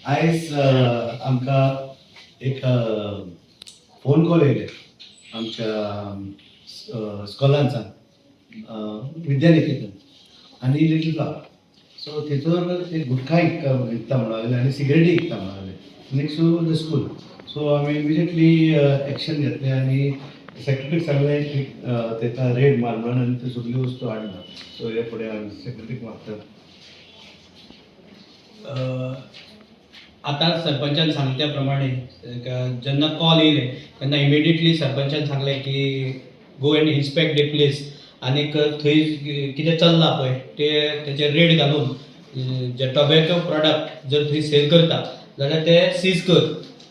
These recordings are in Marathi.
आयज आमकां एक फोन कॉल येयले आमच्या स्कॉलांसान विद्यानिकेतन आनी लिटल फ्लावर. सो थंयसर ते गुटखा विकता म्हणून लागले आनी सिगरेटी विकता म्हणून लागले next to the school. So आमी इमिजिएटली एक्शन घेतलें आनी सेक्रेटरीक सांगलें की ताका रेड मार म्हणून आनी त्यो सगल्यो वस्तू हाडना. सो हे फुडें आमी सेक्रेटरीक मागता. आता सरपंचान सांगल्या प्रमाणे जेन्ना कॉल येयले तेन्ना इमिडिएटली सरपंचान सांगलें की go and inspect the place आनीक थंय कितें चल्लां पळय तेचेर रेड घालून जे टोबॅको प्रॉडक्ट जर थंय सेल करता जाल्यार ते सीज कर.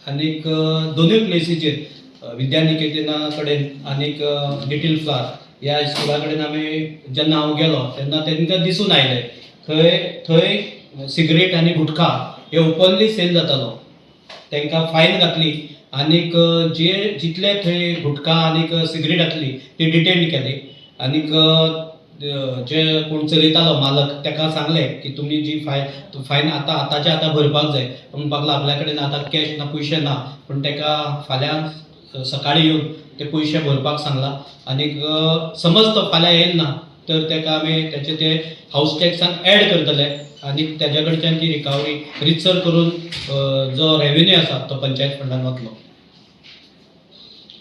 आनीक दोनूय प्लेसीचेर विद्यानिकेतना कडेन आनीक लिटल फ्लावर ह्या स्कुला कडेन आमी जेन्ना हांव गेलो तेन्ना तांकां दिसून आयलें थंय सिगरेट आनी गुटखा हे ओपनली सेल जातालो. तांकां फायन घातली आनीक जितले थंय गुटखा आनीक सिगरेट घातली ती डिटेन केली. आनीक जे कोण चलयतालो मालक ताका सांगलें की तुमी जी फायन आतांच्या आतां भरपाक जाय. म्हणपाक लागलो आपल्या कडेन आतां कॅश ना पयशे ना पूण ताका फाल्यां सकाळीं येवन ते पयशे भरपाक सांगला. आनीक समज तो फाल्यां येयलो ना तर ताका आमी तेचे ते हावस टॅक्सान एड करतले आनीक तेज्या कडच्यान ती रिकवरी रितसर करून जो रेवेन्यू आसा तो पंचायत फंडान वतलो.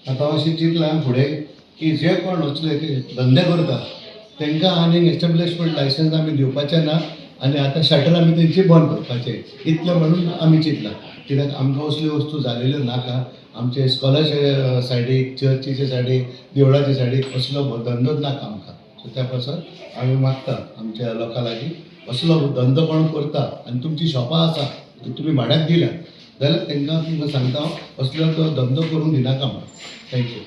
आतां अशें चिंतलां फुडें की जे कोण असले धंदे करता तांकां आनीक एस्टॅब्लिशमेंट लायसन्स आमी दिवपाचें ना आनी आतां शटर आमी तेंची बंद करपाचें इतलें म्हणून आमी चिंतलां. कित्याक आमकां असल्यो वस्तू जालेल्यो नाका. आमचे स्कॉलाचे सायडीक चर्चीचे सायडीक देवळाचे सायडीक असलो धंदोच नाका आमकां. सो त्या पासून आमी मागता आमच्या लोकां लागीं असलो धंदो कोण करता आनी तुमची शॉपां आसा तुमी भाड्याक दिल्या जाल्यार तांकां तुमकां सांगता हांव असलो तो धंदो करूंक दिनाका म्हणून. थँक्यू.